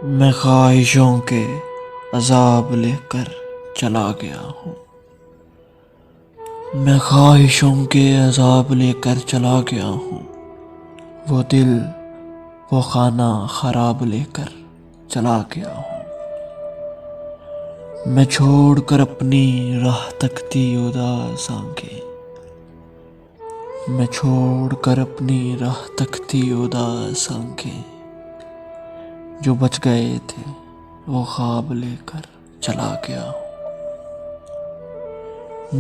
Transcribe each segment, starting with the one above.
میں خواہشوں کے عذاب لے کر چلا گیا ہوں، میں خواہشوں کے عذاب لے کر چلا گیا ہوں، وہ دل وہ خانہ خراب لے کر چلا گیا ہوں۔ میں چھوڑ کر اپنی راہ تکتی اداس آنکھیں، میں چھوڑ کر اپنی راہ تکتی اداس آنکھیں، جو بچ گئے تھے وہ خواب لے کر چلا گیا ہوں۔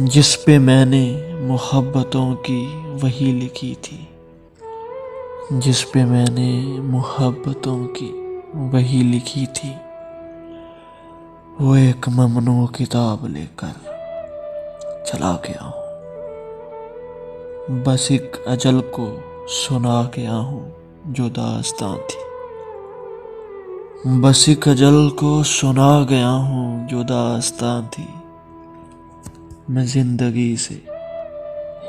جس پہ میں نے محبتوں کی وہی لکھی تھی، جس پہ میں نے محبتوں کی وہی لکھی تھی، وہ ایک ممنوع کتاب لے کر چلا گیا ہوں۔ بس ایک اجل کو سنا گیا ہوں جو داستاں تھی، بس ایک اجل کو سنا گیا ہوں جو داستاں تھی۔ میں زندگی سے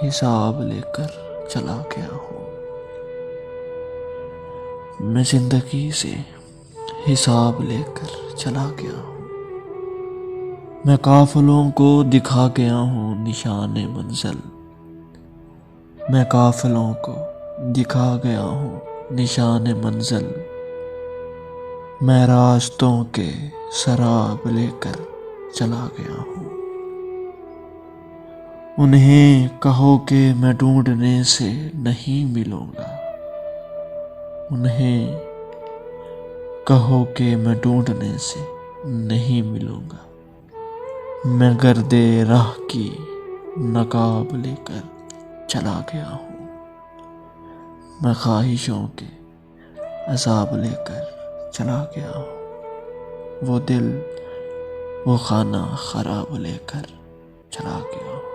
حساب لے کر چلا گیا ہوں، میں زندگی سے حساب لے کر چلا گیا ہوں۔ میں قافلوں کو دکھا گیا ہوں نشان منزل، میں قافلوں کو دکھا گیا ہوں نشان منزل۔ میں راستوں کے سراب لے کر چلا گیا ہوں۔ انہیں کہو کہ میں ڈھونڈنے سے نہیں ملوں گا، انہیں کہو کہ میں ڈھونڈنے سے نہیں ملوں گا۔ میں گرد راہ کی نقاب لے کر چلا گیا ہوں، میں خواہشوں کے عذاب لے کر چلا گیا ہوں، وہ دل وہ خانہ خراب لے کر چلا گیا ہوں۔